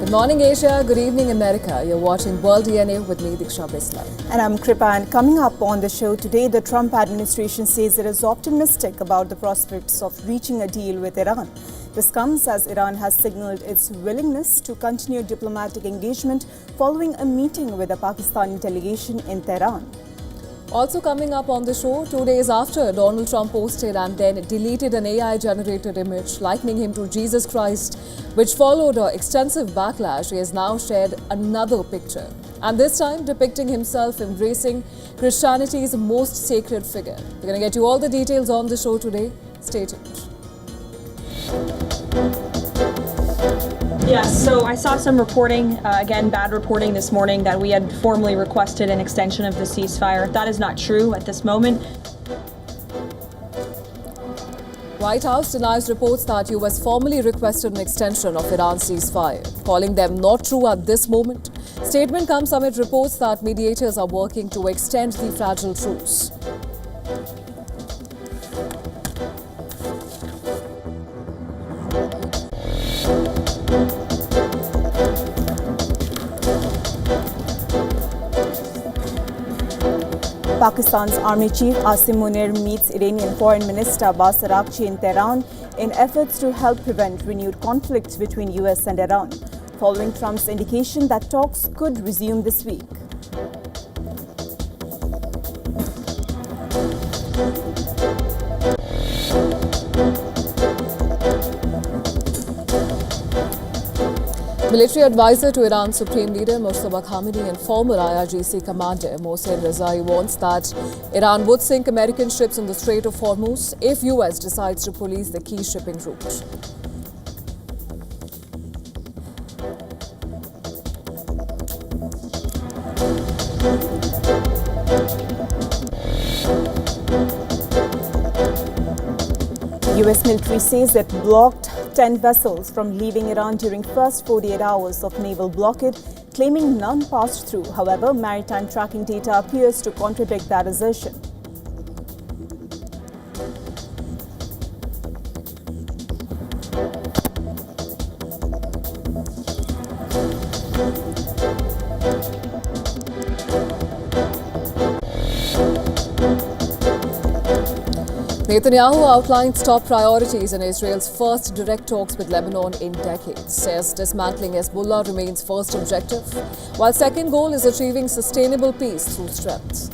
Good morning, Asia. Good evening, America. You're watching World DNA with me, Diksha Bisla. And I'm Kripa. And coming up on the show today, the Trump administration says it is optimistic about the prospects of reaching a deal with Iran. This comes as Iran has signaled its willingness to continue diplomatic engagement following a meeting with the Pakistani delegation in Tehran. Also coming up on the show, 2 days after Donald Trump posted and then deleted an AI-generated image likening him to Jesus Christ, which followed an extensive backlash, he has now shared another picture, and this time depicting himself embracing Christianity's most sacred figure. We're going to get you all the details on the show today. Stay tuned. Yes, so I saw some reporting, again, bad reporting this morning, that we had formally requested an extension of the ceasefire. That is not true at this moment. White House denies reports that US formally requested an extension of Iran's ceasefire, calling them not true at this moment. Statement comes amid reports that mediators are working to extend the fragile truce. Pakistan's Army Chief Asim Munir meets Iranian Foreign Minister Abbas Araghchi in Tehran in efforts to help prevent renewed conflict between US and Iran, following Trump's indication that talks could resume this week. Military advisor to Iran's Supreme Leader Mossadegh Khamenei and former IRGC commander Mohsen Rezai warns that Iran would sink American ships in the Strait of Hormuz if US decides to police the key shipping route. US military says it blocked 10 vessels from leaving Iran during first 48 hours of naval blockade, claiming none passed through. However, maritime tracking data appears to contradict that assertion. Netanyahu outlines top priorities in Israel's first direct talks with Lebanon in decades, says dismantling Hezbollah remains first objective, while second goal is achieving sustainable peace through strength.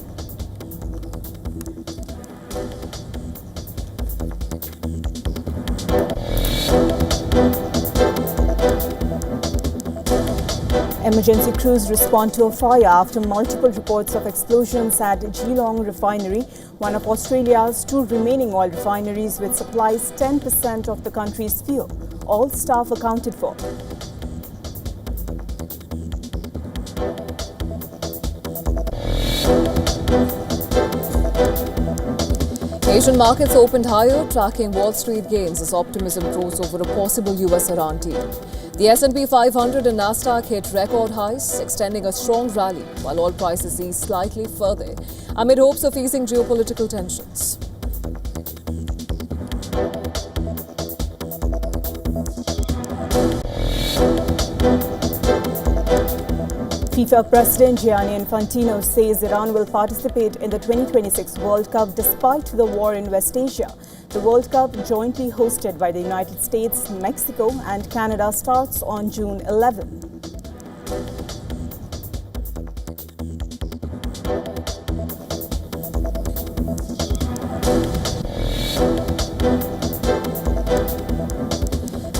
Emergency crews respond to a fire after multiple reports of explosions at Geelong refinery, one of Australia's two remaining oil refineries which supplies 10% of the country's fuel. All staff accounted for. Asian markets opened higher, tracking Wall Street gains as optimism grows over a possible US-Iran deal. The S&P 500 and Nasdaq hit record highs, extending a strong rally, while oil prices eased slightly further amid hopes of easing geopolitical tensions. FIFA President Gianni Infantino says Iran will participate in the 2026 World Cup despite the war in West Asia. The World Cup, jointly hosted by the United States, Mexico and Canada, starts on June 11.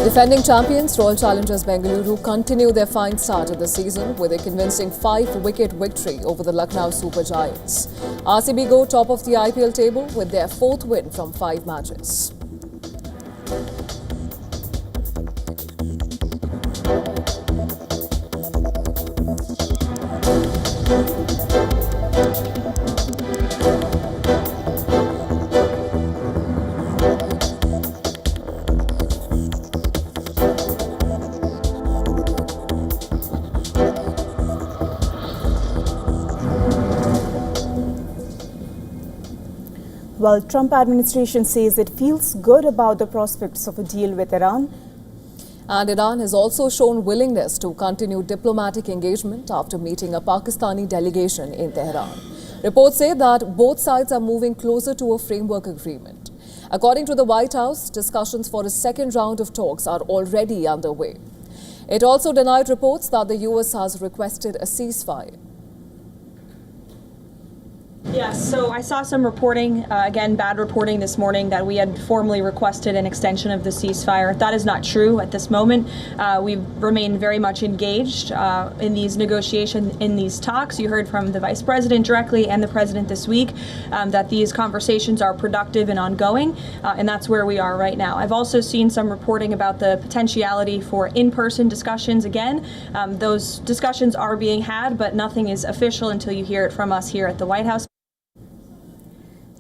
Defending champions Royal Challengers Bengaluru continue their fine start of the season with a convincing 5-wicket victory over the Lucknow Super Giants. RCB go top of the IPL table with their 4th win from 5 matches. While Trump administration says it feels good about the prospects of a deal with Iran, And Iran has also shown willingness to continue diplomatic engagement after meeting a Pakistani delegation in Tehran. Reports say that both sides are moving closer to a framework agreement. According to the White House, discussions for a second round of talks are already underway. It also denied reports that the US has requested a ceasefire. Yes, so I saw some reporting, again, bad reporting this morning that we had formally requested an extension of the ceasefire. That is not true at this moment. We remain very much engaged in these negotiations, in these talks. You heard from the Vice President directly and the President this week that these conversations are productive and ongoing, and that's where we are right now. I've also seen some reporting about the potentiality for in-person discussions again. Those discussions are being had, but nothing is official until you hear it from us here at the White House.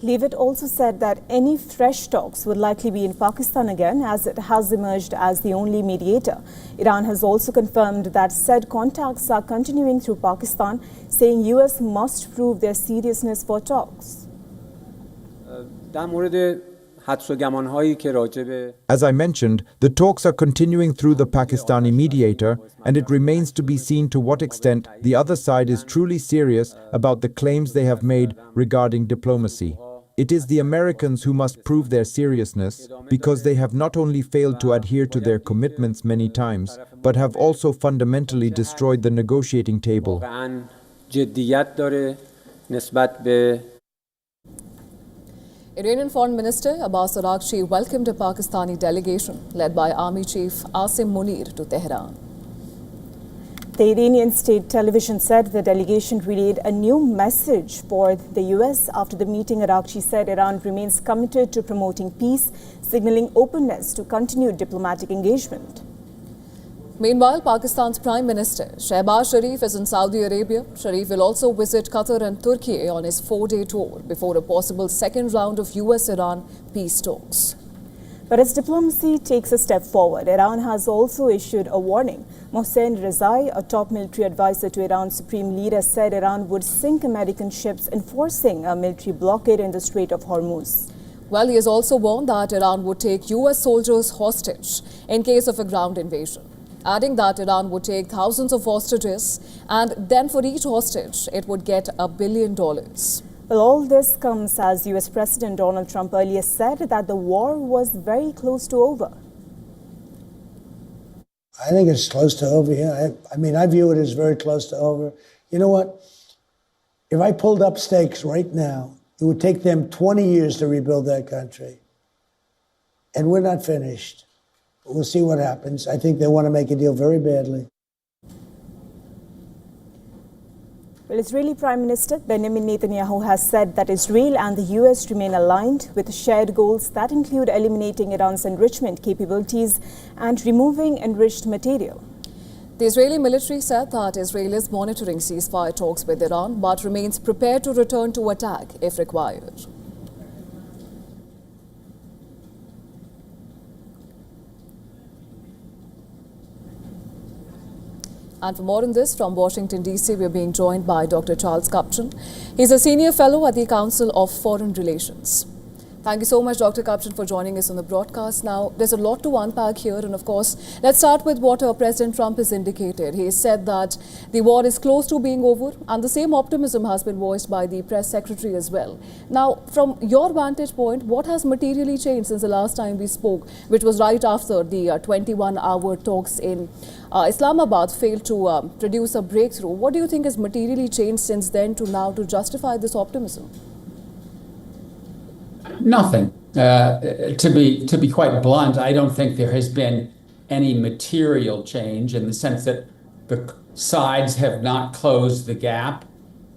Leavitt also said that any fresh talks would likely be in Pakistan again, as it has emerged as the only mediator. Iran has also confirmed that said contacts are continuing through Pakistan, saying US must prove their seriousness for talks. As I mentioned, the talks are continuing through the Pakistani mediator, and it remains to be seen to what extent the other side is truly serious about the claims they have made regarding diplomacy. It is the Americans who must prove their seriousness, because they have not only failed to adhere to their commitments many times, but have also fundamentally destroyed the negotiating table. Iranian Foreign Minister Abbas Araghchi welcomed a Pakistani delegation led by Army Chief Asim Munir to Tehran. The Iranian state television said the delegation relayed a new message for the US. After the meeting, Araghchi said Iran remains committed to promoting peace, signaling openness to continued diplomatic engagement. Meanwhile, Pakistan's Prime Minister Shehbaz Sharif is in Saudi Arabia. Sharif will also visit Qatar and Turkey on his 4-day tour before a possible second round of US-Iran peace talks. But as diplomacy takes a step forward, Iran has also issued a warning. Mohsen Rezai, a top military advisor to Iran's supreme leader, said Iran would sink American ships enforcing a military blockade in the Strait of Hormuz. Well, he has also warned that Iran would take US soldiers hostage in case of a ground invasion, adding that Iran would take thousands of hostages and then for each hostage it would get $1 billion. Well, all this comes as US President Donald Trump earlier said that the war was very close to over. I think it's close to over, yeah. I view it as very close to over. You know what? If I pulled up stakes right now, it would take them 20 years to rebuild that country. And we're not finished. We'll see what happens. I think they want to make a deal very badly. Well, Israeli Prime Minister Benjamin Netanyahu has said that Israel and the US remain aligned with shared goals that include eliminating Iran's enrichment capabilities and removing enriched material. The Israeli military said that Israel is monitoring ceasefire talks with Iran but remains prepared to return to attack if required. And for more on this, from Washington, D.C., we're being joined by Dr. Charles Kupchan. He's a senior fellow at the Council of Foreign Relations. Thank you so much, Dr. Kupchan, for joining us on the broadcast. Now, there's a lot to unpack here. And of course, let's start with what President Trump has indicated. He said that the war is close to being over, and the same optimism has been voiced by the press secretary as well. Now, from your vantage point, what has materially changed since the last time we spoke, which was right after the 21-hour talks in Islamabad failed to produce a breakthrough? What do you think has materially changed since then to now to justify this optimism? Nothing. To be quite blunt, I don't think there has been any material change in the sense that the sides have not closed the gap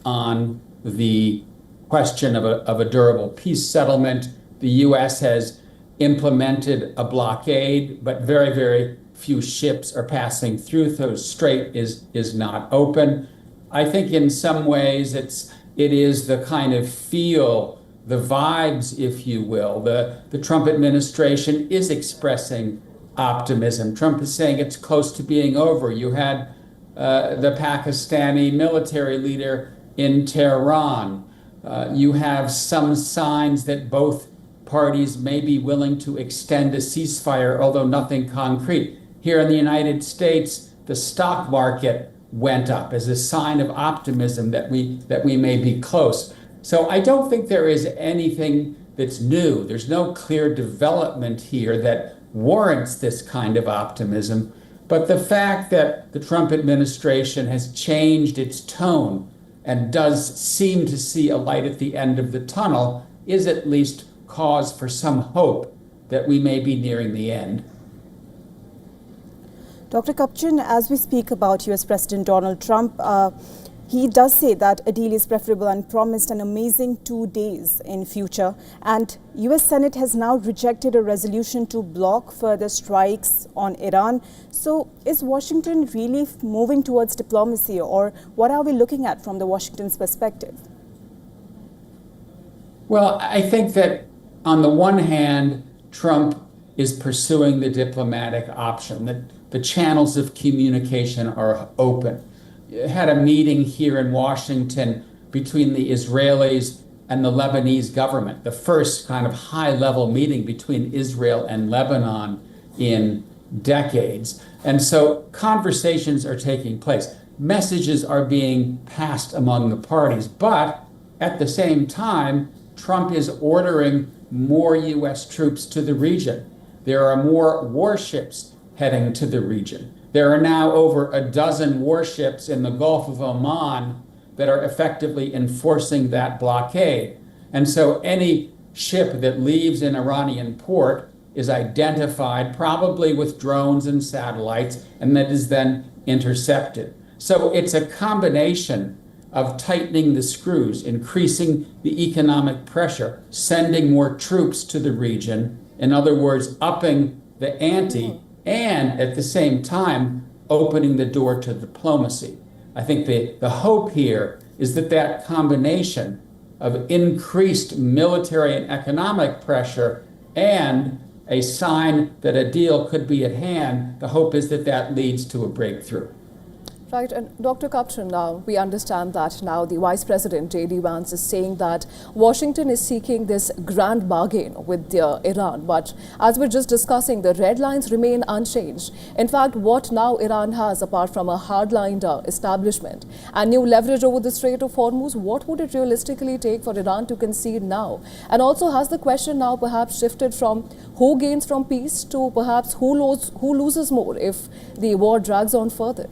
on the question of a durable peace settlement. The U.S. has implemented a blockade, but very, very few ships are passing through. So the strait is not open. I think in some ways it is the kind of feel, the vibes, if you will. The Trump administration is expressing optimism. Trump is saying it's close to being over. You had the Pakistani military leader in Tehran. You have some signs that both parties may be willing to extend a ceasefire, although nothing concrete. Here in the United States, the stock market went up as a sign of optimism that we may be close. So I don't think there is anything that's new. There's no clear development here that warrants this kind of optimism. But the fact that the Trump administration has changed its tone and does seem to see a light at the end of the tunnel is at least cause for some hope that we may be nearing the end. Dr. Kapchan, as we speak about US President Donald Trump, he does say that a deal is preferable and promised an amazing 2 days in future. And US Senate has now rejected a resolution to block further strikes on Iran. So is Washington really moving towards diplomacy, or what are we looking at from the Washington's perspective? Well, I think that on the one hand, Trump is pursuing the diplomatic option, that the channels of communication are open. Had a meeting here in Washington between the Israelis and the Lebanese government, the first kind of high-level meeting between Israel and Lebanon in decades. And so conversations are taking place. Messages are being passed among the parties. But at the same time, Trump is ordering more U.S. troops to the region. There are more warships heading to the region. There are now over a dozen warships in the Gulf of Oman that are effectively enforcing that blockade. And so any ship that leaves an Iranian port is identified, probably with drones and satellites, and that is then intercepted. So it's a combination of tightening the screws, increasing the economic pressure, sending more troops to the region, in other words, upping the ante, and at the same time, opening the door to diplomacy. I think the hope here is that that combination of increased military and economic pressure and a sign that a deal could be at hand, the hope is that that leads to a breakthrough. Right, and Dr. Kapchan, now we understand that now the Vice President J.D. Vance is saying that Washington is seeking this grand bargain with Iran. But as we're just discussing, the red lines remain unchanged. In fact, what now Iran has, apart from a hardlined establishment and new leverage over the Strait of Hormuz, what would it realistically take for Iran to concede now? And also, has the question now perhaps shifted from who gains from peace to perhaps who loses more if the war drags on further?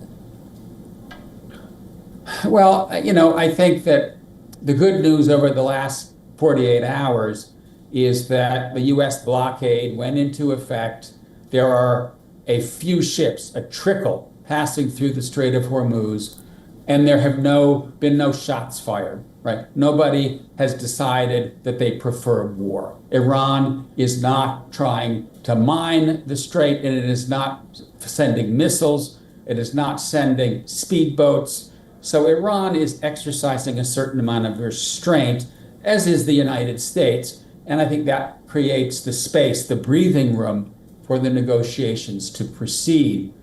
Well, I think that the good news over the last 48 hours is that the U.S. blockade went into effect. There are a few ships, a trickle, passing through the Strait of Hormuz, and there have been no shots fired, right? Nobody has decided that they prefer war. Iran is not trying to mine the strait, and it is not sending missiles. It is not sending speedboats. So Iran is exercising a certain amount of restraint, as is the United States. And I think that creates the space, the breathing room for the negotiations to proceed.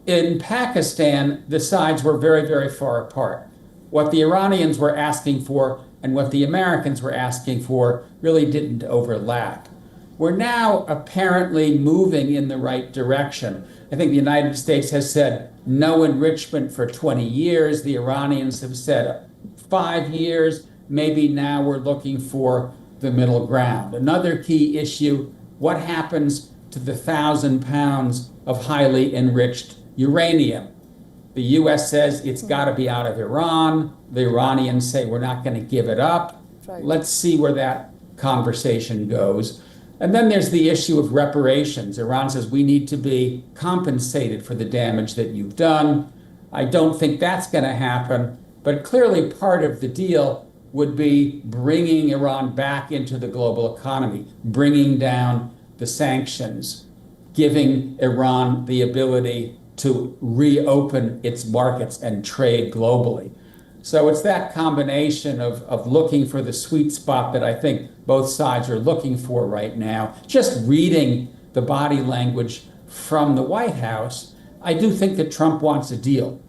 In Pakistan, the sides were very, very far apart. What the Iranians were asking for and what the Americans were asking for really didn't overlap. We're now apparently moving in the right direction. I think the United States has said no enrichment for 20 years. The Iranians have said 5 years. Maybe now we're looking for the middle ground. Another key issue, what happens to the 1,000 pounds of highly enriched uranium? The U.S. says it's got to be out of Iran. The Iranians say we're not going to give it up. Right. Let's see where that conversation goes. And then there's the issue of reparations. Iran says we need to be compensated for the damage that you've done. I don't think that's going to happen, but clearly part of the deal would be bringing Iran back into the global economy, bringing down the sanctions, giving Iran the ability to reopen its markets and trade globally. So it's that combination of looking for the sweet spot that I think both sides are looking for right now. Just reading the body language from the White House, I do think that Trump wants a deal.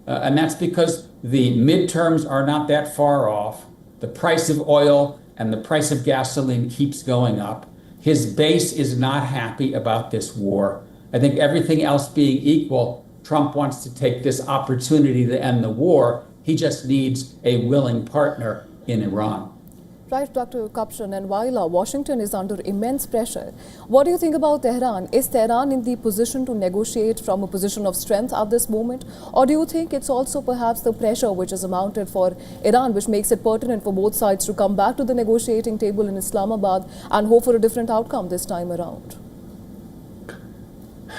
And that's because the midterms are not that far off. The price of oil and the price of gasoline keeps going up. His base is not happy about this war. I think everything else being equal, Trump wants to take this opportunity to end the war. He just needs a willing partner in Iran. Right, Dr. Kapshan, and while Washington is under immense pressure, what do you think about Tehran? Is Tehran in the position to negotiate from a position of strength at this moment? Or do you think it's also perhaps the pressure which is mounted for Iran, which makes it pertinent for both sides to come back to the negotiating table in Islamabad and hope for a different outcome this time around?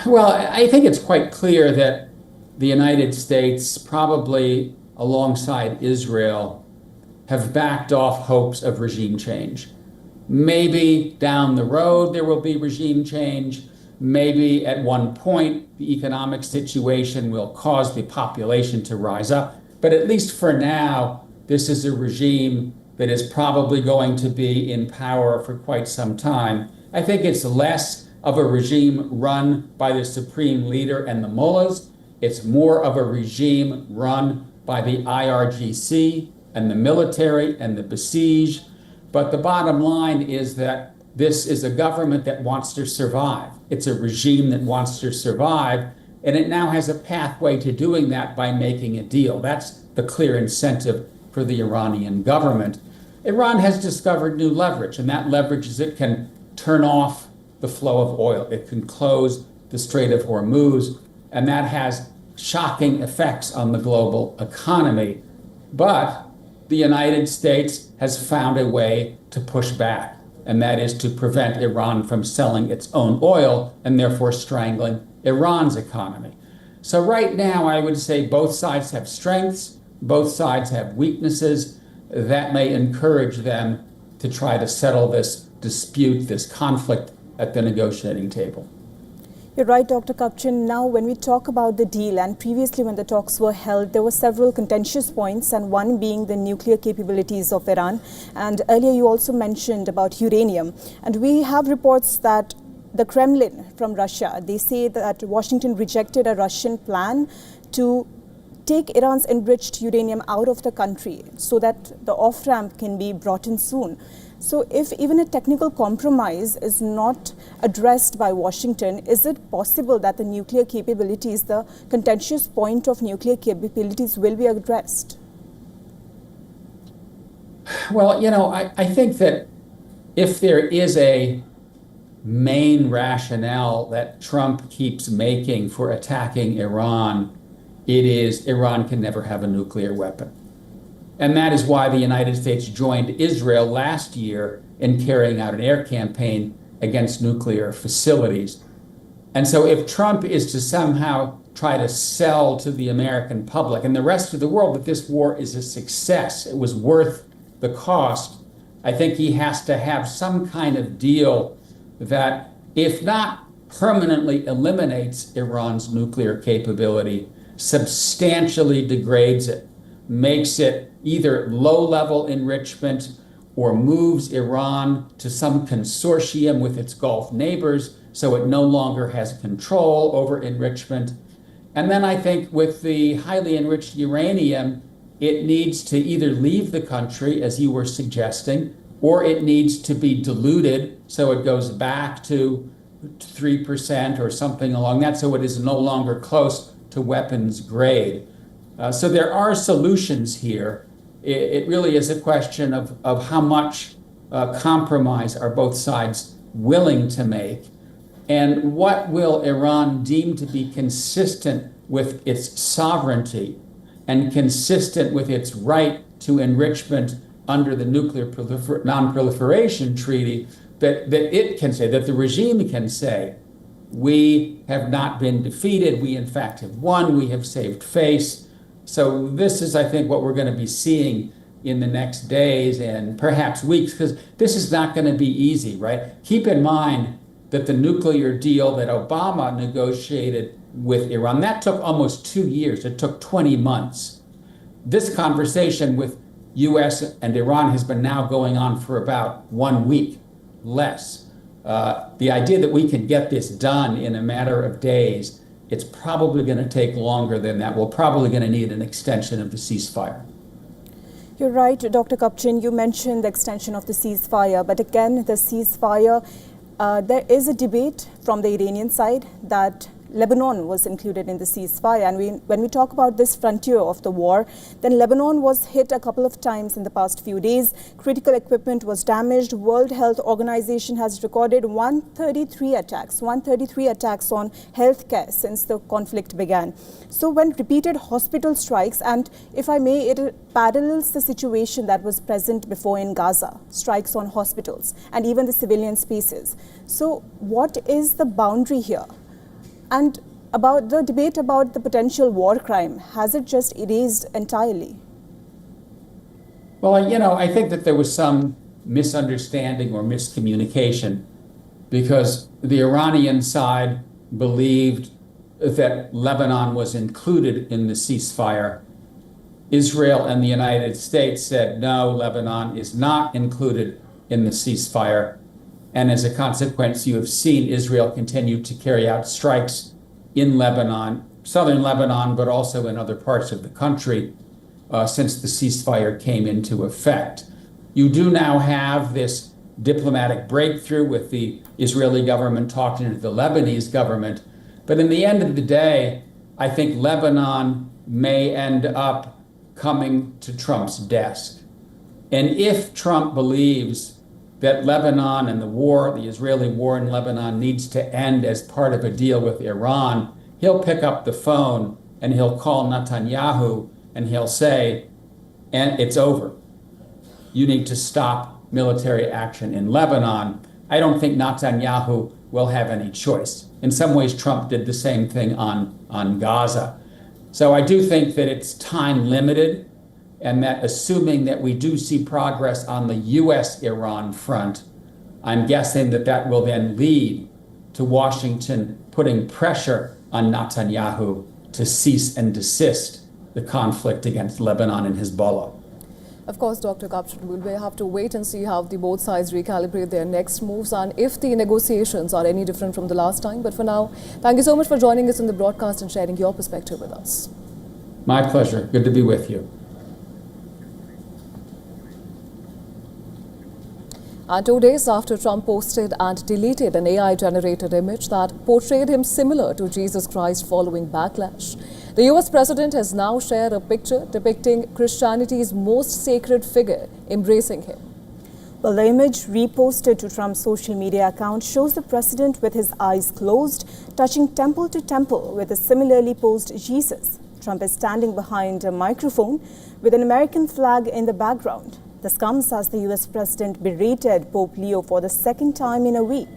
Well, I think it's quite clear that the United States, probably alongside Israel, have backed off hopes of regime change. Maybe down the road there will be regime change. Maybe at one point the economic situation will cause the population to rise up. But at least for now, this is a regime that is probably going to be in power for quite some time. I think it's less of a regime run by the supreme leader and the mullahs. It's more of a regime run by the IRGC and the military and the besieged. But the bottom line is that this is a government that wants to survive. It's a regime that wants to survive, and it now has a pathway to doing that by making a deal. That's the clear incentive for the Iranian government. Iran has discovered new leverage, and that leverage is it can turn off the flow of oil. It can close the Strait of Hormuz, and that has shocking effects on the global economy. But the United States has found a way to push back, and that is to prevent Iran from selling its own oil and therefore strangling Iran's economy. So right now, I would say both sides have strengths, both sides have weaknesses that may encourage them to try to settle this dispute, this conflict at the negotiating table. You're right, Dr. Kapchan. Now, when we talk about the deal, and previously when the talks were held, there were several contentious points, and one being the nuclear capabilities of Iran. And earlier you also mentioned about uranium. And we have reports that the Kremlin from Russia, they say that Washington rejected a Russian plan to take Iran's enriched uranium out of the country so that the off-ramp can be brought in soon. So if even a technical compromise is not addressed by Washington, is it possible that the nuclear capabilities, the contentious point of nuclear capabilities, will be addressed? Well, I think that if there is a main rationale that Trump keeps making for attacking Iran, it is Iran can never have a nuclear weapon. And that is why the United States joined Israel last year in carrying out an air campaign against nuclear facilities. And so if Trump is to somehow try to sell to the American public and the rest of the world that this war is a success, it was worth the cost, I think he has to have some kind of deal that, if not permanently eliminates Iran's nuclear capability, substantially degrades it, makes it either low-level enrichment or moves Iran to some consortium with its Gulf neighbors so it no longer has control over enrichment. And then I think with the highly enriched uranium, it needs to either leave the country, as you were suggesting, or it needs to be diluted so it goes back to 3% or something along that, so it is no longer close to weapons grade. So there are solutions here. It really is a question of how much compromise are both sides willing to make, and what will Iran deem to be consistent with its sovereignty and consistent with its right to enrichment under the Nuclear Non-Proliferation Treaty, that it can say, that the regime can say, we have not been defeated, we in fact have won, we have saved face. So this is, I think, what we're going to be seeing in the next days and perhaps weeks, because this is not going to be easy, right? Keep in mind that the nuclear deal that Obama negotiated with Iran, that took almost 2 years. It took 20 months. This conversation with US and Iran has been now going on for about 1 week, less. The idea that we can get this done in a matter of days, it's probably going to take longer than that. We're probably going to need an extension of the ceasefire. You're right, Dr. Kapchan. You mentioned the extension of the ceasefire, but again, the ceasefire There is a debate from the Iranian side that Lebanon was included in the ceasefire. And when we talk about this frontier of the war, then Lebanon was hit a couple of times in the past few days. Critical equipment was damaged. World Health Organization has recorded 133 attacks on healthcare since the conflict began. So when repeated hospital strikes, and if I may, it parallels the situation that was present before in Gaza, strikes on hospitals and even the civilian spaces. So what is the boundary here? And about the debate about the potential war crime, has it just erased entirely? Well, I think that there was some misunderstanding or miscommunication because the Iranian side believed that Lebanon was included in the ceasefire. Israel and the United States said, no, Lebanon is not included in the ceasefire. And as a consequence, you have seen Israel continue to carry out strikes in Lebanon, southern Lebanon, but also in other parts of the country since the ceasefire came into effect. You do now have this diplomatic breakthrough with the Israeli government talking to the Lebanese government. But in the end of the day, I think Lebanon may end up coming to Trump's desk. And if Trump believes that Lebanon and the Israeli war in Lebanon needs to end as part of a deal with Iran, he'll pick up the phone and he'll call Netanyahu and he'll say, and it's over. You need to stop military action in Lebanon. I don't think Netanyahu will have any choice. In some ways, Trump did the same thing on Gaza. So I do think that it's time limited, and that assuming that we do see progress on the US-Iran front, I'm guessing that will then lead to Washington putting pressure on Netanyahu to cease and desist the conflict against Lebanon and Hezbollah. Of course, Dr. Kapshan, we'll have to wait and see how both sides recalibrate their next moves and if the negotiations are any different from the last time. But for now, thank you so much for joining us in the broadcast and sharing your perspective with us. My pleasure. Good to be with you. And 2 days after Trump posted and deleted an AI-generated image that portrayed him similar to Jesus Christ following backlash, the US president has now shared a picture depicting Christianity's most sacred figure embracing him. Well, the image reposted to Trump's social media account shows the president with his eyes closed, touching temple to temple with a similarly posed Jesus. Trump is standing behind a microphone with an American flag in the background. This comes as the US president berated Pope Leo for the second time in a week.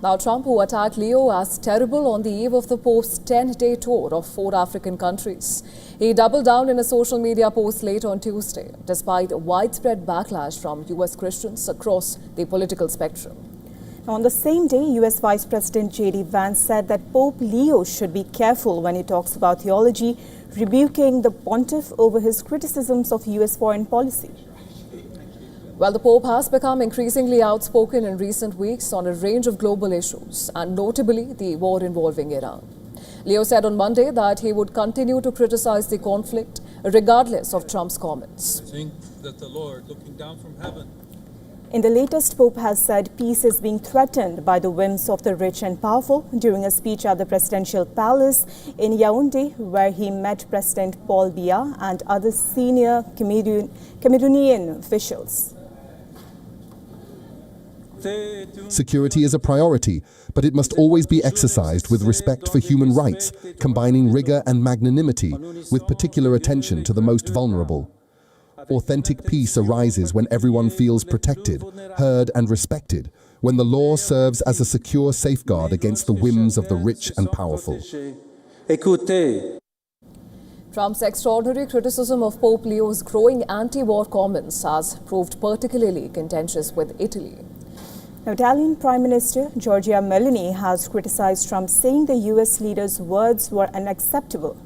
Now, Trump, who attacked Leo as terrible on the eve of the Pope's 10-day tour of 4 African countries, he doubled down in a social media post late on Tuesday, despite widespread backlash from US Christians across the political spectrum. Now, on the same day, US Vice President J.D. Vance said that Pope Leo should be careful when he talks about theology, rebuking the pontiff over his criticisms of US foreign policy. Well, the Pope has become increasingly outspoken in recent weeks on a range of global issues, and notably the war involving Iran. Leo said on Monday that he would continue to criticize the conflict regardless of Trump's comments. I think that the Lord, looking down from heaven. In the latest, Pope has said peace is being threatened by the whims of the rich and powerful during a speech at the presidential palace in Yaoundé, where he met President Paul Biya and other senior Cameroonian officials. Security is a priority, but it must always be exercised with respect for human rights, combining rigor and magnanimity with particular attention to the most vulnerable. Authentic peace arises when everyone feels protected, heard and respected, when the law serves as a secure safeguard against the whims of the rich and powerful. Trump's extraordinary criticism of Pope Leo's growing anti-war comments has proved particularly contentious with Italy. Now, Italian Prime Minister Giorgia Meloni has criticized Trump, saying the US leader's words were unacceptable.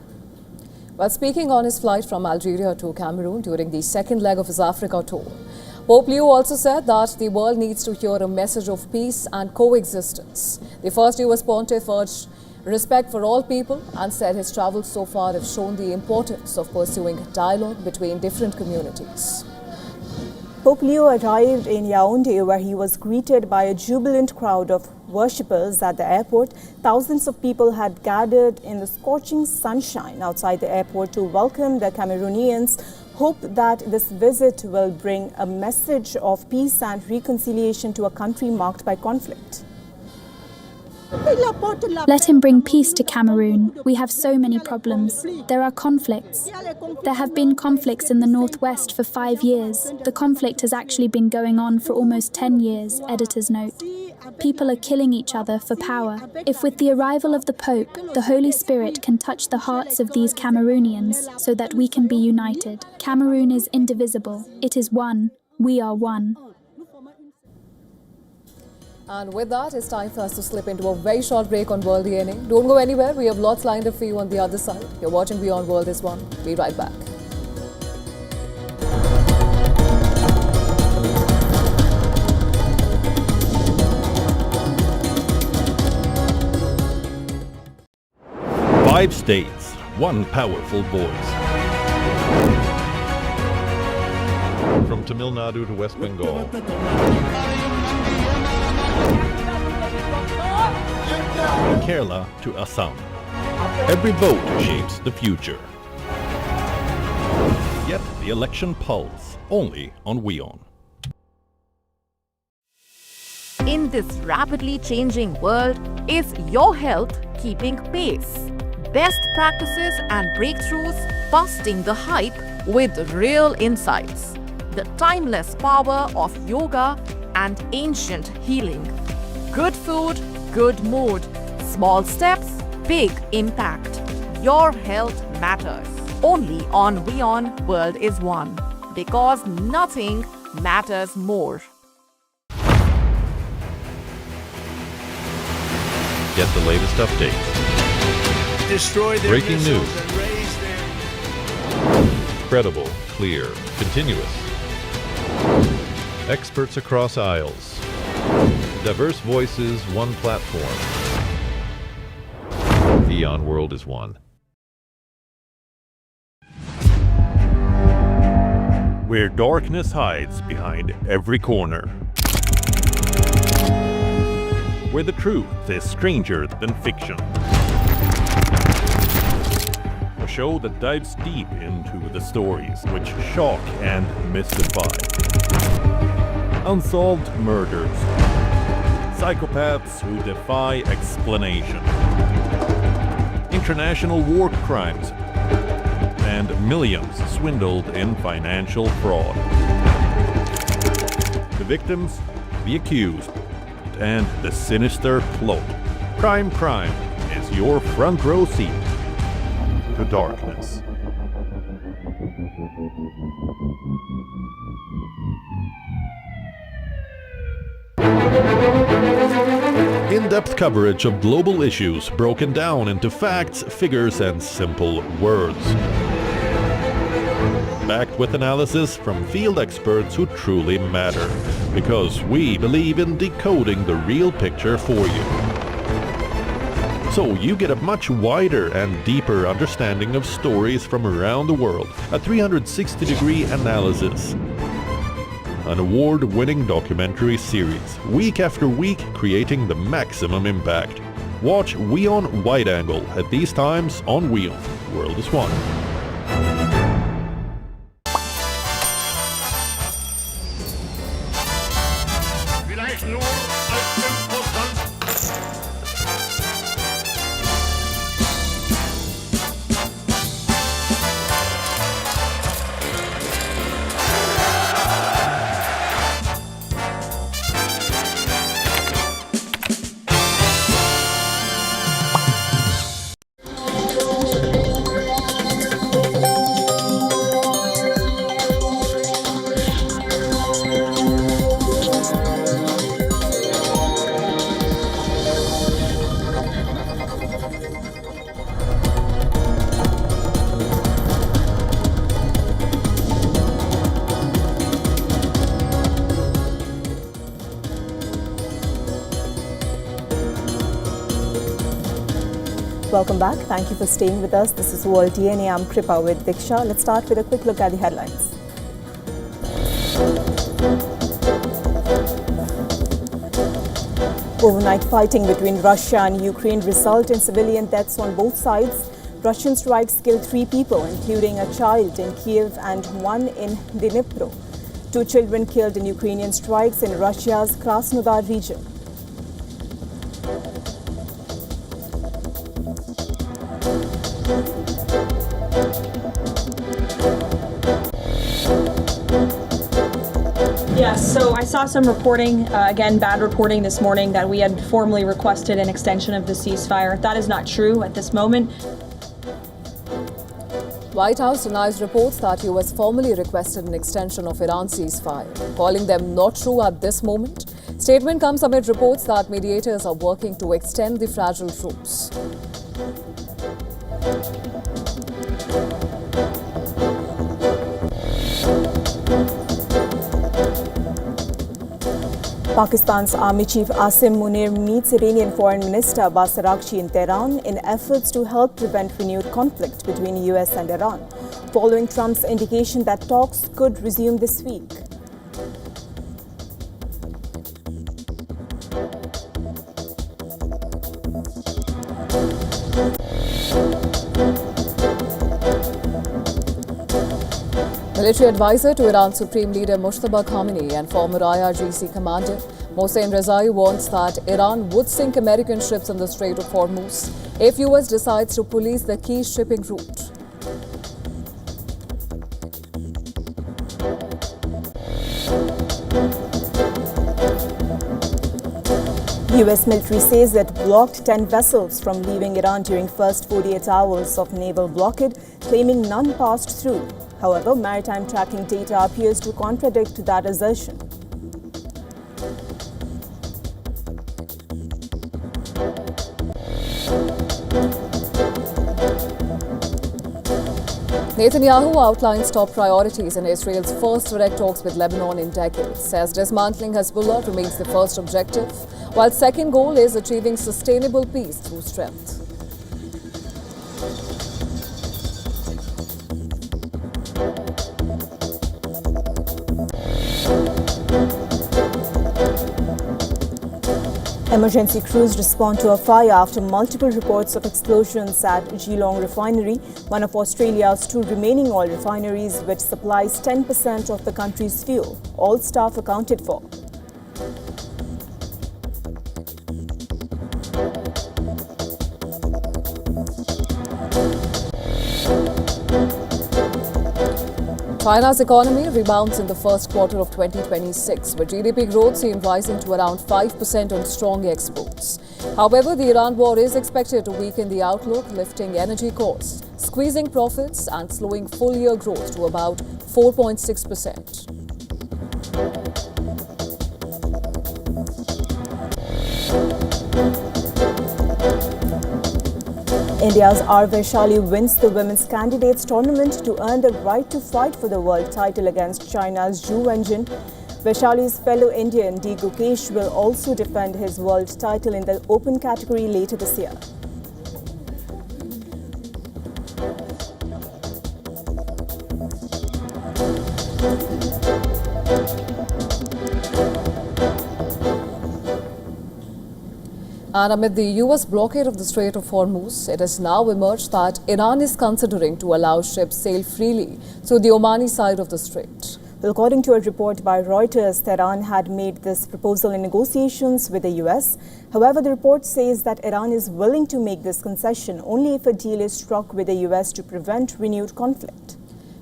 While speaking on his flight from Algeria to Cameroon during the second leg of his Africa tour, Pope Leo also said that the world needs to hear a message of peace and coexistence. The first US pontiff urged respect for all people and said his travels so far have shown the importance of pursuing dialogue between different communities. Pope Leo arrived in Yaoundé, where he was greeted by a jubilant crowd of worshippers at the airport. Thousands of people had gathered in the scorching sunshine outside the airport to welcome the Cameroonians, hope that this visit will bring a message of peace and reconciliation to a country marked by conflict. Let him bring peace to Cameroon. We have so many problems. There are conflicts. There have been conflicts in the northwest for 5 years. The conflict has actually been going on for almost 10 years, editors note. People are killing each other for power. If with the arrival of the Pope, the Holy Spirit can touch the hearts of these Cameroonians so that we can be united. Cameroon is indivisible. It is one. We are one. And with that, it's time for us to slip into a very short break on World DNA. Don't go anywhere. We have lots lined up for you on the other side. You're watching WION World is One. Be right back. Five states, one powerful voice. From Tamil Nadu to West Bengal. From Kerala to Assam. Every vote shapes the future. Get the election pulse only on WION. In this rapidly changing world, is your health keeping pace? Best practices and breakthroughs busting the hype with real insights. The timeless power of yoga and ancient healing. Good food, good mood. Small steps, big impact. Your health matters. Only on WION World is One. Because nothing matters more. Get the latest updates. Destroy their breaking missiles news. And raise their... Credible, clear, continuous. Experts across aisles. Diverse voices, one platform. WION World is One. Where darkness hides behind every corner. Where the truth is stranger than fiction. A show that dives deep into the stories which shock and mystify. Unsolved murders. Psychopaths who defy explanation. International war crimes. And millions swindled in financial fraud. The victims, the accused, and the sinister plot. Crime is your front row seat to darkness. In-depth coverage of global issues broken down into facts, figures, and simple words. Backed with analysis from field experts who truly matter, because we believe in decoding the real picture for you. So you get a much wider and deeper understanding of stories from around the world, a 360-degree analysis. An award-winning documentary series, week after week creating the maximum impact. Watch WION Wide Angle at these times on WION World is One. Welcome back. Thank you for staying with us. This is World DNA. I'm Kripa with Diksha. Let's start with a quick look at the headlines. Overnight fighting between Russia and Ukraine result in civilian deaths on both sides. Russian strikes killed 3 people, including a child in Kiev and 1 in Dnipro. 2 children killed in Ukrainian strikes in Russia's Krasnodar region. Yes, so I saw some reporting, again, bad reporting this morning, that we had formally requested an extension of the ceasefire. That is not true at this moment. White House denies reports that US formally requested an extension of Iran's ceasefire, calling them not true at this moment. Statement comes amid reports that mediators are working to extend the fragile truce. Pakistan's Army Chief Asim Munir meets Iranian Foreign Minister Abbas Araghchi in Tehran in efforts to help prevent renewed conflict between US and Iran, following Trump's indication that talks could resume this week. Military advisor to Iran's Supreme Leader Mujtaba Khamenei and former IRGC commander Mohsen Rezai warns that Iran would sink American ships in the Strait of Hormuz if US decides to police the key shipping route. US military says it blocked 10 vessels from leaving Iran during first 48 hours of naval blockade, claiming none passed through. However, maritime tracking data appears to contradict that assertion. Netanyahu outlines top priorities in Israel's first direct talks with Lebanon in decades, says dismantling Hezbollah remains the first objective, while second goal is achieving sustainable peace through strength. Emergency crews respond to a fire after multiple reports of explosions at Geelong refinery, one of Australia's 2 remaining oil refineries which supplies 10% of the country's fuel. All staff accounted for. China's economy rebounds in the first quarter of 2026, with GDP growth seen rising to around 5% on strong exports. However, the Iran war is expected to weaken the outlook, lifting energy costs, squeezing profits and slowing full-year growth to about 4.6%. India's R. Vaishali wins the women's candidates tournament to earn the right to fight for the world title against China's Zhu Wenjin. Vaishali's fellow Indian D. Gukesh will also defend his world title in the open category later this year. And amid the US blockade of the Strait of Hormuz, it has now emerged that Iran is considering to allow ships sail freely through the Omani side of the strait. Well, according to a report by Reuters, Tehran had made this proposal in negotiations with the US. However, the report says that Iran is willing to make this concession only if a deal is struck with the US to prevent renewed conflict.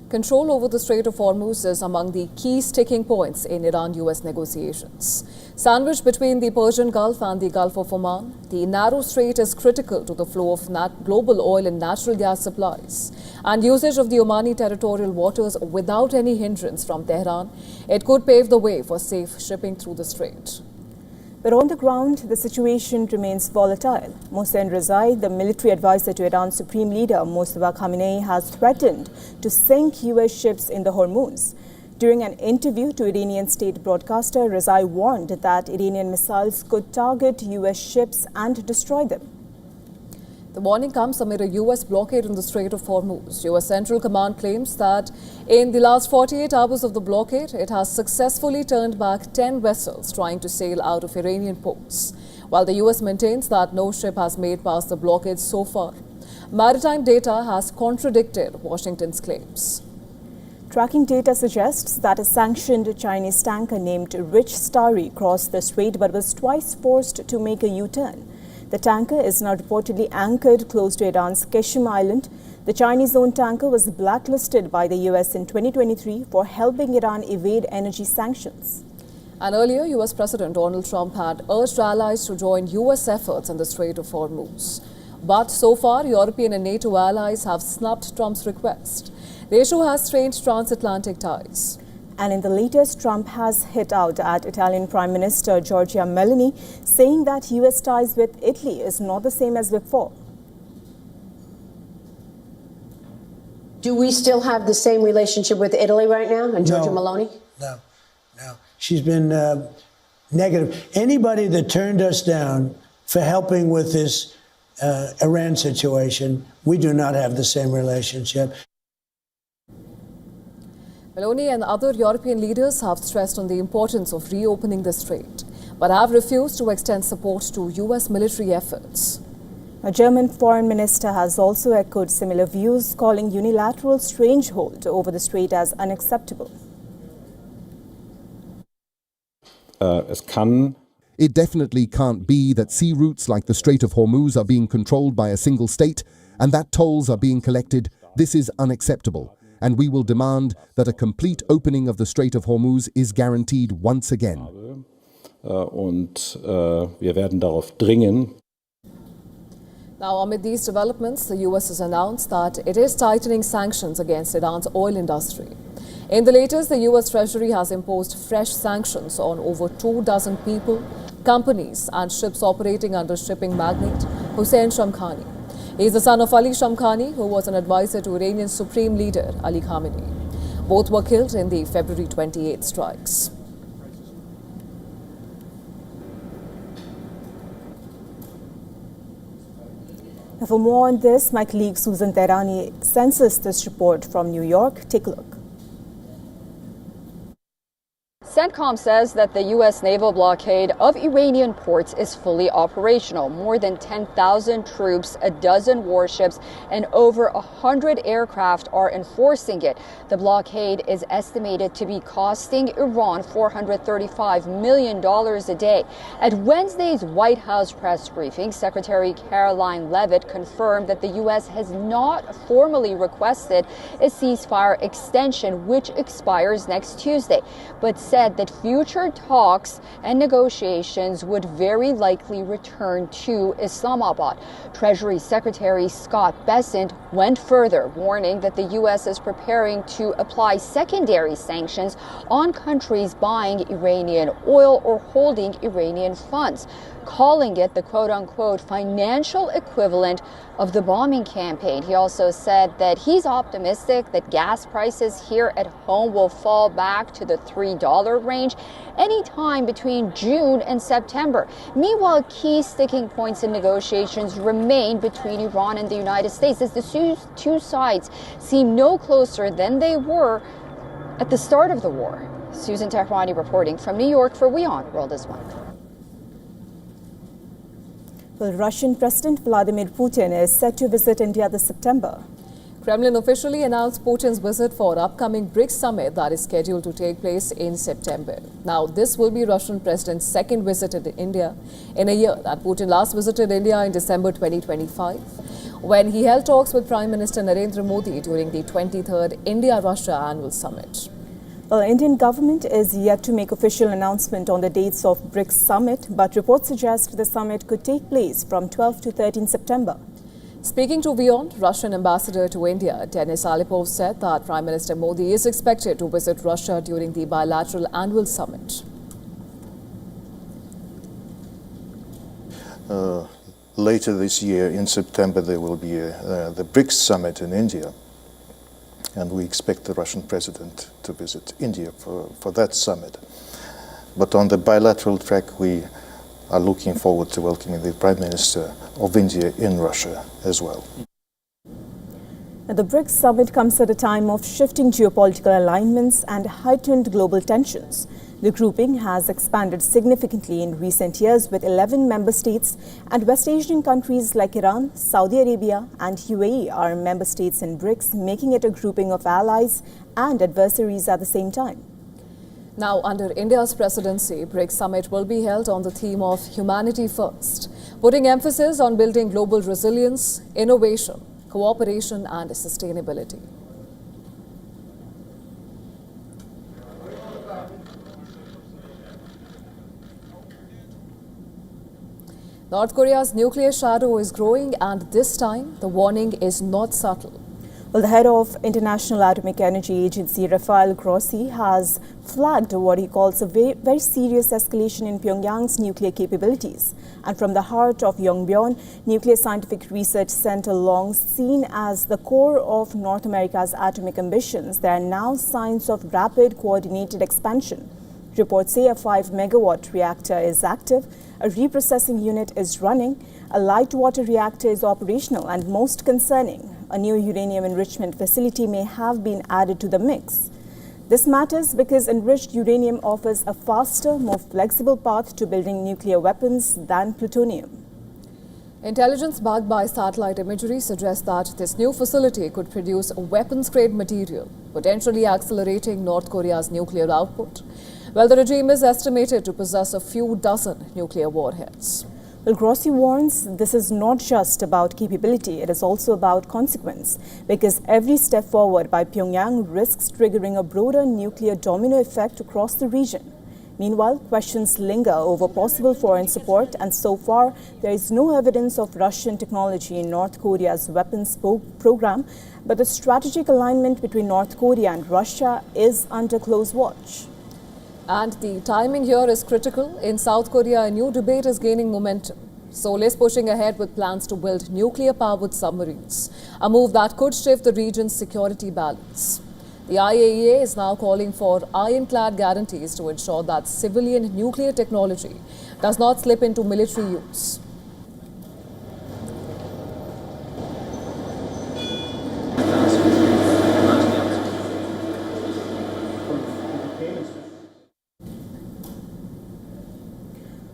Control over the Strait of Hormuz is among the key sticking points in Iran-US negotiations. Sandwiched between the Persian Gulf and the Gulf of Oman, the narrow strait is critical to the flow of global oil and natural gas supplies. And usage of the Omani territorial waters without any hindrance from Tehran, it could pave the way for safe shipping through the strait. But on the ground, the situation remains volatile. Mohsen Rezai, the military advisor to Iran's Supreme Leader Mujtaba Khamenei, has threatened to sink US ships in the Hormuz. During an interview to Iranian state broadcaster, Rezai warned that Iranian missiles could target US ships and destroy them. The warning comes amid a US blockade in the Strait of Hormuz. US Central Command claims that in the last 48 hours of the blockade, it has successfully turned back 10 vessels trying to sail out of Iranian ports. while the US maintains that no ship has made past the blockade so far. Maritime data has contradicted Washington's claims. Tracking data suggests that a sanctioned Chinese tanker named Rich Starry crossed the strait but was twice forced to make a U-turn. The tanker is now reportedly anchored close to Iran's Qeshm Island. The Chinese-owned tanker was blacklisted by the US in 2023 for helping Iran evade energy sanctions. And earlier, US President Donald Trump had urged allies to join US efforts in the Strait of Hormuz. But so far, European and NATO allies have snubbed Trump's request. The issue has strained transatlantic ties. And in the latest, Trump has hit out at Italian Prime Minister Giorgia Meloni, saying that US ties with Italy is not the same as before. Do we still have the same relationship with Italy right now and Giorgia Meloni? No. She's been negative. Anybody that turned us down for helping with this Iran situation, we do not have the same relationship. Meloni and other European leaders have stressed on the importance of reopening the strait, but have refused to extend support to US military efforts. A German foreign minister has also echoed similar views, calling unilateral stranglehold over the strait as unacceptable. It definitely can't be that sea routes like the Strait of Hormuz are being controlled by a single state and that tolls are being collected. This is unacceptable, and we will demand that a complete opening of the Strait of Hormuz is guaranteed once again. Wir werden darauf dringen. Now, amid these developments, the US has announced that it is tightening sanctions against Iran's oil industry. In the latest, the US Treasury has imposed fresh sanctions on over 24 people, companies and ships operating under shipping magnate Hossein Shamkhani. He is the son of Ali Shamkhani, who was an advisor to Iranian Supreme Leader Ali Khamenei. Both were killed in the February 28 strikes. Now, for more on this, my colleague Susan Tehrani sends us this report from New York. Take a look. CENTCOM says that the U.S. naval blockade of Iranian ports is fully operational. More than 10,000 troops, a dozen warships, and over 100 aircraft are enforcing it. The blockade is estimated to be costing Iran $435 million a day. At Wednesday's White House press briefing, Secretary Caroline Leavitt confirmed that the U.S. has not formally requested a ceasefire extension, which expires next Tuesday, but said that future talks and negotiations would very likely return to Islamabad. Treasury Secretary Scott Bessent went further, warning that the U.S. is preparing to apply secondary sanctions on countries buying Iranian oil or holding Iranian funds, calling it the quote-unquote financial equivalent of the bombing campaign. He also said that he's optimistic that gas prices here at home will fall back to the $3 range anytime between June and September. Meanwhile, key sticking points in negotiations remain between Iran and the United States, as the two sides seem no closer than they were at the start of the war. Susan Tehrani reporting from New York for WION World is One. Well, Russian President Vladimir Putin is set to visit India this September. Kremlin officially announced Putin's visit for upcoming BRICS summit that is scheduled to take place in September. Now, this will be Russian President's second visit to India in a year that Putin last visited India in December 2025, when he held talks with Prime Minister Narendra Modi during the 23rd India-Russia annual summit. The Indian government is yet to make official announcement on the dates of BRICS summit, but reports suggest the summit could take place from 12 to 13 September. Speaking to WION, Russian ambassador to India, Denis Alipov, said that Prime Minister Modi is expected to visit Russia during the bilateral annual summit. Later this year, in September, there will be the BRICS summit in India. And we expect the Russian president to visit India for that summit. But on the bilateral track, we are looking forward to welcoming the Prime Minister of India in Russia as well. The BRICS summit comes at a time of shifting geopolitical alignments and heightened global tensions. The grouping has expanded significantly in recent years, with 11 member states, and West Asian countries like Iran, Saudi Arabia and UAE are member states in BRICS, making it a grouping of allies and adversaries at the same time. Now, under India's presidency, BRICS summit will be held on the theme of humanity first, putting emphasis on building global resilience, innovation, cooperation and sustainability. North Korea's nuclear shadow is growing, and this time the warning is not subtle. Well, the head of International Atomic Energy Agency, Rafael Grossi, has flagged what he calls a very serious escalation in Pyongyang's nuclear capabilities. And from the heart of Yongbyon, Nuclear Scientific Research Center, long seen as the core of North America's atomic ambitions, there are now signs of rapid coordinated expansion. Reports say a 5-megawatt reactor is active, a reprocessing unit is running, a light water reactor is operational, and most concerning, a new uranium enrichment facility may have been added to the mix. This matters because enriched uranium offers a faster, more flexible path to building nuclear weapons than plutonium. Intelligence backed by satellite imagery suggests that this new facility could produce weapons-grade material, potentially accelerating North Korea's nuclear output. Well, the regime is estimated to possess a few dozen nuclear warheads. Well, Grossi warns this is not just about capability, it is also about consequence, because every step forward by Pyongyang risks triggering a broader nuclear domino effect across the region. Meanwhile, questions linger over possible foreign support, and so far there is no evidence of Russian technology in North Korea's weapons program, but the strategic alignment between North Korea and Russia is under close watch. And the timing here is critical. In South Korea, a new debate is gaining momentum. Seoul is pushing ahead with plans to build nuclear-powered submarines, a move that could shift the region's security balance. The IAEA is now calling for ironclad guarantees to ensure that civilian nuclear technology does not slip into military use.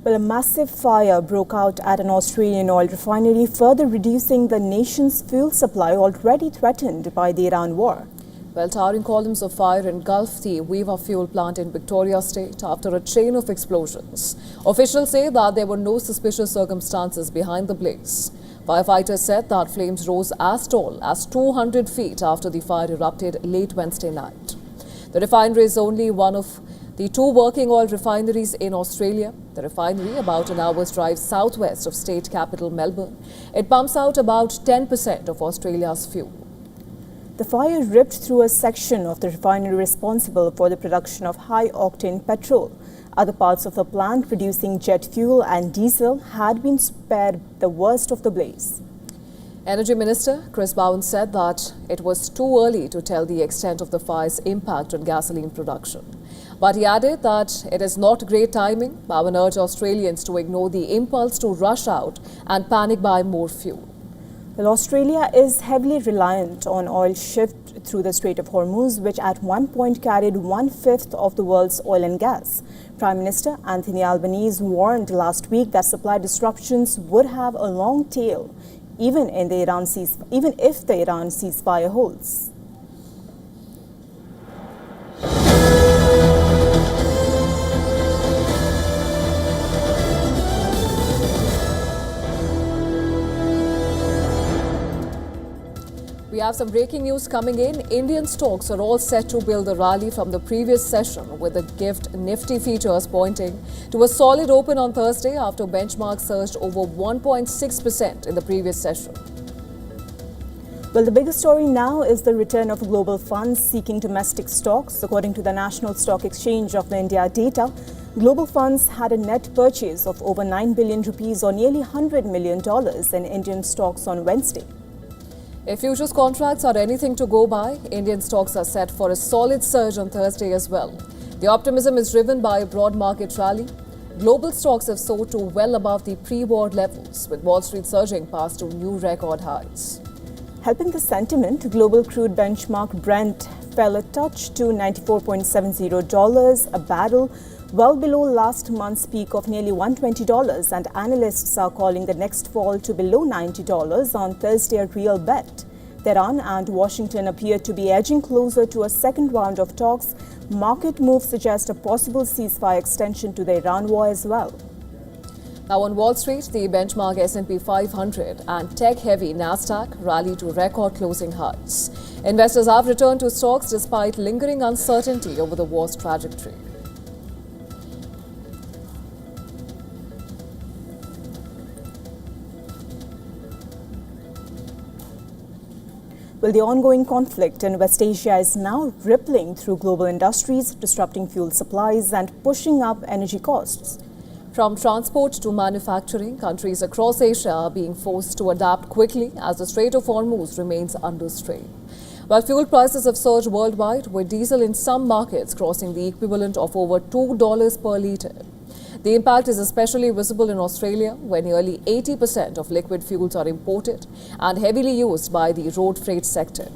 Well, a massive fire broke out at an Australian oil refinery, further reducing the nation's fuel supply already threatened by the Iran war. Well, towering columns of fire engulfed the Viva fuel plant in Victoria State after a chain of explosions. Officials say that there were no suspicious circumstances behind the blaze. Firefighters said that flames rose as tall as 200 feet after the fire erupted late Wednesday night. The refinery is only one of the two working oil refineries in Australia. The refinery, about an hour's drive southwest of state capital Melbourne, it pumps out about 10% of Australia's fuel. The fire ripped through a section of the refinery responsible for the production of high-octane petrol. Other parts of the plant producing jet fuel and diesel had been spared the worst of the blaze. Energy Minister Chris Bowen said that it was too early to tell the extent of the fire's impact on gasoline production. But he added that it is not great timing. Bowen urged Australians to ignore the impulse to rush out and panic buy more fuel. Well, Australia is heavily reliant on oil shipped through the Strait of Hormuz, which at one point carried 1/5 of the world's oil and gas. Prime Minister Anthony Albanese warned last week that supply disruptions would have a long tail, even if the Iran ceasefire holds. We have some breaking news coming in. Indian stocks are all set to build the rally from the previous session, with the gift Nifty features pointing to a solid open on Thursday after benchmark surged over 1.6% in the previous session. Well, the biggest story now is the return of global funds seeking domestic stocks. According to the National Stock Exchange of India data, global funds had a net purchase of over 9 billion rupees or nearly $100 million in Indian stocks on Wednesday. If futures contracts are anything to go by, Indian stocks are set for a solid surge on Thursday as well. The optimism is driven by a broad market rally. Global stocks have soared to well above the pre-war levels, with Wall Street surging past to new record highs. Helping the sentiment, global crude benchmark Brent fell a touch to $94.70 a barrel, well below last month's peak of nearly $120, and analysts are calling the next fall to below $90 on Thursday a real bet. Tehran and Washington appear to be edging closer to a second round of talks. Market moves suggest a possible ceasefire extension to the Iran war as well. Now on Wall Street, the benchmark S&P 500 and tech-heavy Nasdaq rally to record closing highs. Investors have returned to stocks despite lingering uncertainty over the war's trajectory. Well, the ongoing conflict in West Asia is now rippling through global industries, disrupting fuel supplies and pushing up energy costs. From transport to manufacturing, countries across Asia are being forced to adapt quickly as the Strait of Hormuz remains under strain. While fuel prices have surged worldwide, with diesel in some markets crossing the equivalent of over $2 per litre. The impact is especially visible in Australia, where nearly 80% of liquid fuels are imported and heavily used by the road freight sector.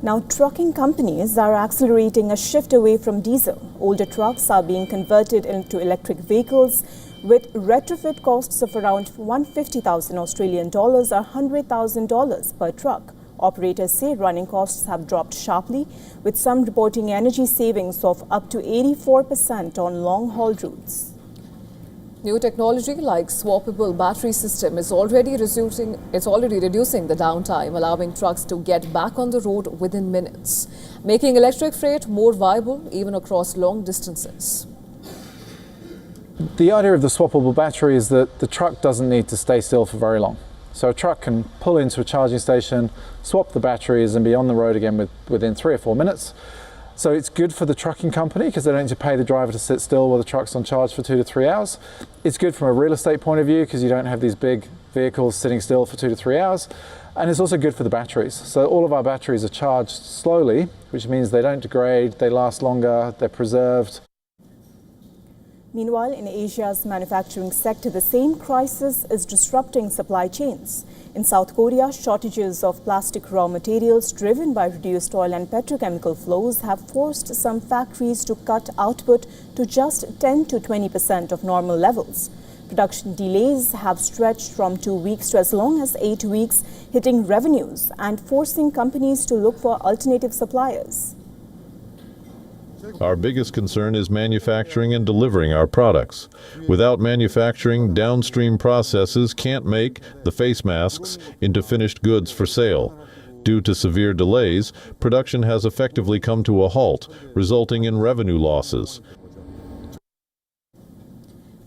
Now, trucking companies are accelerating a shift away from diesel. Older trucks are being converted into electric vehicles with retrofit costs of around 150,000 Australian dollars or $100,000 per truck. Operators say running costs have dropped sharply, with some reporting energy savings of up to 84% on long-haul routes. New technology like swappable battery system is already reducing the downtime, allowing trucks to get back on the road within minutes, making electric freight more viable even across long distances. The idea of the swappable battery is that the truck doesn't need to stay still for very long. So a truck can pull into a charging station, swap the batteries and be on the road again within 3 or 4 minutes. So it's good for the trucking company because they don't need to pay the driver to sit still while the truck's on charge for 2 to 3 hours. It's good from a real estate point of view because you don't have these big vehicles sitting still for 2 to 3 hours. And it's also good for the batteries. So all of our batteries are charged slowly, which means they don't degrade, they last longer, they're preserved. Meanwhile, in Asia's manufacturing sector, the same crisis is disrupting supply chains. In South Korea, shortages of plastic raw materials driven by reduced oil and petrochemical flows have forced some factories to cut output to just 10 to 20% of normal levels. Production delays have stretched from 2 weeks to as long as 8 weeks, hitting revenues and forcing companies to look for alternative suppliers. Our biggest concern is manufacturing and delivering our products. Without manufacturing, downstream processes can't make the face masks into finished goods for sale. Due to severe delays, production has effectively come to a halt, resulting in revenue losses.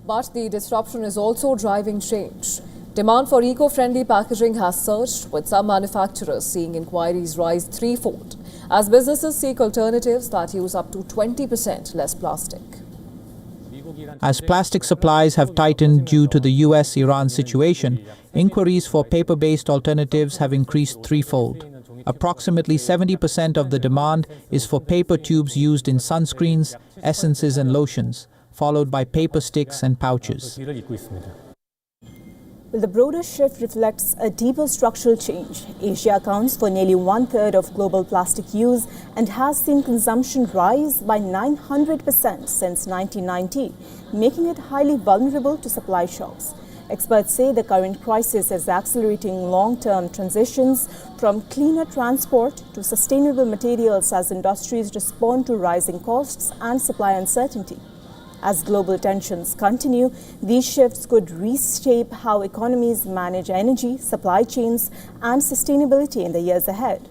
But the disruption is also driving change. Demand for eco-friendly packaging has surged, with some manufacturers seeing inquiries rise threefold as businesses seek alternatives that use up to 20% less plastic. As plastic supplies have tightened due to the US-Iran situation, inquiries for paper-based alternatives have increased threefold. Approximately 70% of the demand is for paper tubes used in sunscreens, essences and lotions, followed by paper sticks and pouches. Well, the broader shift reflects a deeper structural change. Asia accounts for nearly 1/3 of global plastic use and has seen consumption rise by 900% since 1990, making it highly vulnerable to supply shocks. Experts say the current crisis is accelerating long-term transitions from cleaner transport to sustainable materials as industries respond to rising costs and supply uncertainty. As global tensions continue, these shifts could reshape how economies manage energy, supply chains, and sustainability in the years ahead.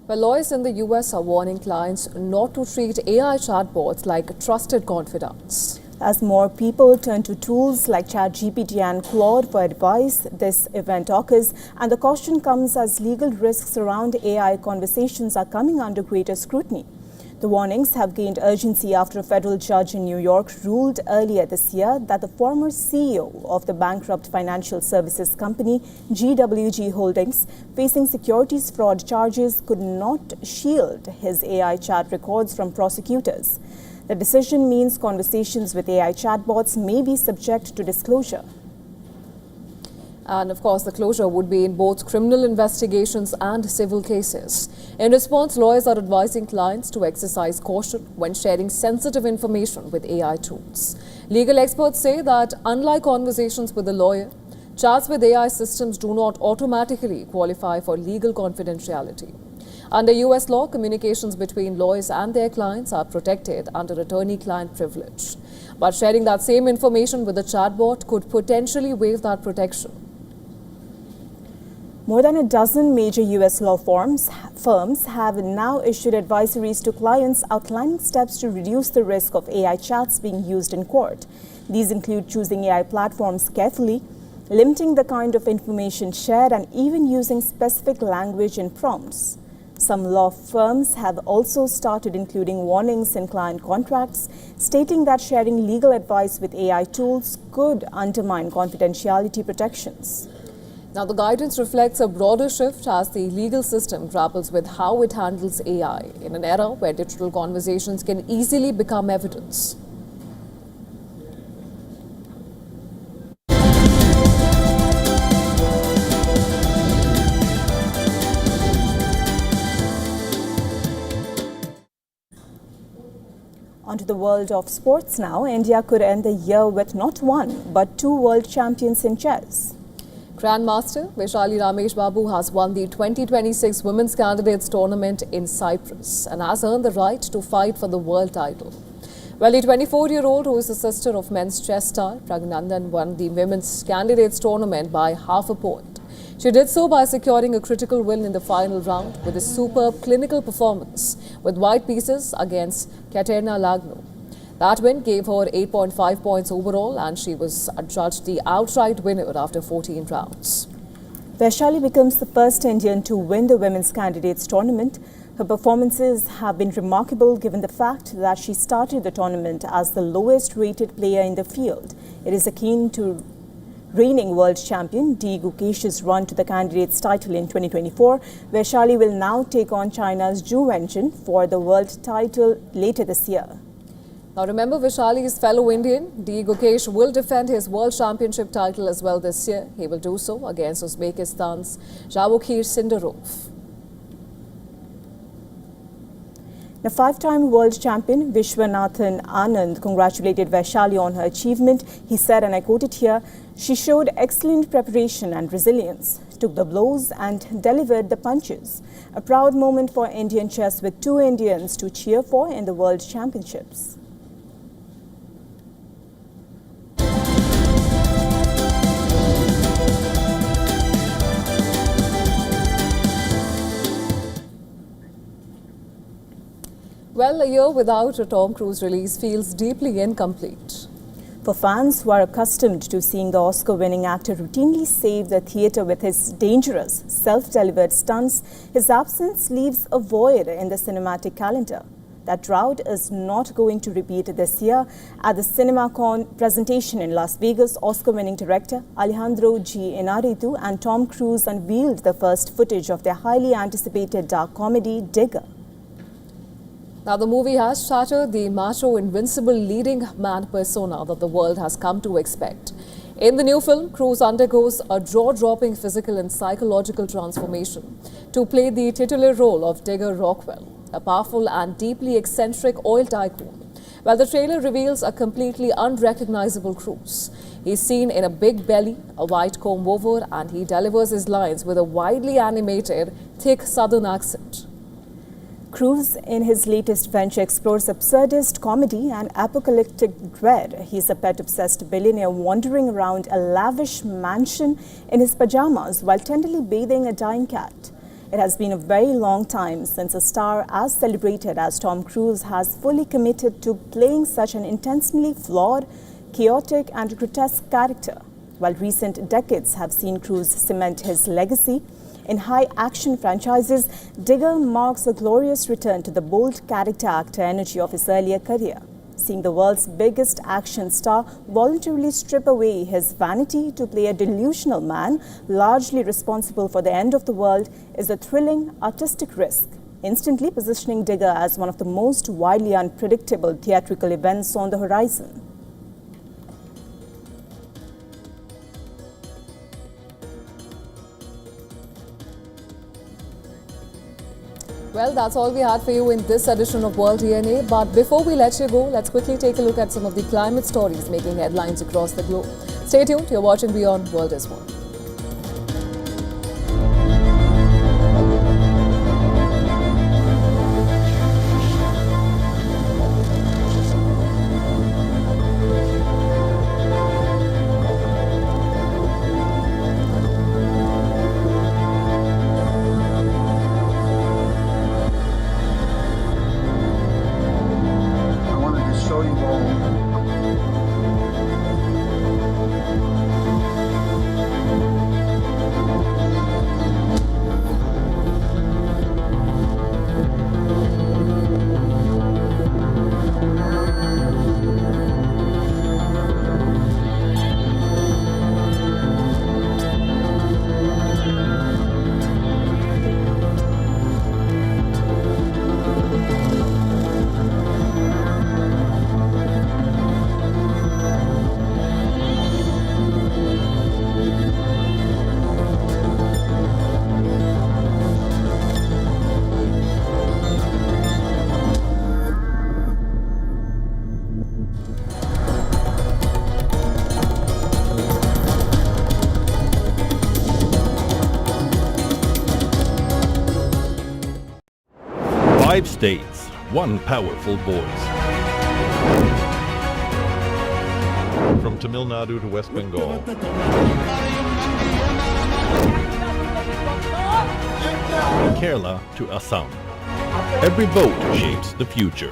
Well, lawyers in the US are warning clients not to treat AI chatbots like trusted confidants. As more people turn to tools like ChatGPT and Claude for advice, this event occurs, and the caution comes as legal risks around AI conversations are coming under greater scrutiny. The warnings have gained urgency after a federal judge in New York ruled earlier this year that the former CEO of the bankrupt financial services company GWG Holdings, facing securities fraud charges, could not shield his AI chat records from prosecutors. The decision means conversations with AI chatbots may be subject to disclosure. And of course, the closure would be in both criminal investigations and civil cases. In response, lawyers are advising clients to exercise caution when sharing sensitive information with AI tools. Legal experts say that unlike conversations with a lawyer, chats with AI systems do not automatically qualify for legal confidentiality. Under US law, communications between lawyers and their clients are protected under attorney-client privilege. But sharing that same information with a chatbot could potentially waive that protection. More than a dozen major U.S. law firms have now issued advisories to clients outlining steps to reduce the risk of AI chats being used in court. These include choosing AI platforms carefully, limiting the kind of information shared, and even using specific language in prompts. Some law firms have also started including warnings in client contracts, stating that sharing legal advice with AI tools could undermine confidentiality protections. Now, the guidance reflects a broader shift as the legal system grapples with how it handles AI in an era where digital conversations can easily become evidence. Onto the world of sports now. India could end the year with not one, but two world champions in chess. Grandmaster Vaishali Ramesh Babu has won the 2026 Women's Candidates Tournament in Cyprus and has earned the right to fight for the world title. Well, the 24-year-old, who is the sister of men's chess star Pragnandan, won the Women's Candidates Tournament by half a point. She did so by securing a critical win in the final round with a superb clinical performance with white pieces against Katerina Lagno. That win gave her 8.5 points overall, and she was adjudged the outright winner after 14 rounds. Vaishali becomes the first Indian to win the Women's Candidates Tournament. Her performances have been remarkable given the fact that she started the tournament as the lowest rated player in the field. It is akin to reigning world champion D. Gukesh's run to the candidates title in 2024. Vaishali will now take on China's Zhu Wenjun for the world title later this year. Now remember, Vaishali's fellow Indian, D. Gukesh, will defend his world championship title as well this year. He will do so against Uzbekistan's Javokhir Sindarov. The five-time world champion Vishwanathan Anand congratulated Vaishali on her achievement. He said, and I quote it here, "She showed excellent preparation and resilience, took the blows and delivered the punches. A proud moment for Indian chess with two Indians to cheer for in the World Championships." Well, a year without a Tom Cruise release feels deeply incomplete. For fans who are accustomed to seeing the Oscar-winning actor routinely save the theatre with his dangerous, self-delivered stunts, his absence leaves a void in the cinematic calendar. That drought is not going to repeat this year. At the CinemaCon presentation in Las Vegas, Oscar-winning director Alejandro G. Inarritu and Tom Cruise unveiled the first footage of their highly anticipated dark comedy, Digger. Now, the movie has shattered the macho, invincible leading man persona that the world has come to expect. In the new film, Cruise undergoes a jaw-dropping physical and psychological transformation to play the titular role of Digger Rockwell, a powerful and deeply eccentric oil tycoon. While the trailer reveals a completely unrecognizable Cruise. He's seen in a big belly, a white comb-over, and he delivers his lines with a widely animated, thick southern accent. Cruise, in his latest venture, explores absurdist comedy and apocalyptic dread. He's a pet-obsessed billionaire wandering around a lavish mansion in his pajamas while tenderly bathing a dying cat. It has been a very long time since a star as celebrated as Tom Cruise has fully committed to playing such an intensely flawed, chaotic and grotesque character. While recent decades have seen Cruise cement his legacy in high-action franchises, Digger marks a glorious return to the bold character actor energy of his earlier career. Seeing the world's biggest action star voluntarily strip away his vanity to play a delusional man, largely responsible for the end of the world, is a thrilling, artistic risk. instantly positioning Digger as one of the most widely unpredictable theatrical events on the horizon. Well, that's all we had for you in this edition of World DNA. But before we let you go, let's quickly take a look at some of the climate stories making headlines across the globe. Stay tuned. You're watching WION World is One. Five states, one powerful voice. From Tamil Nadu to West Bengal. From Kerala to Assam. Every vote shapes the future.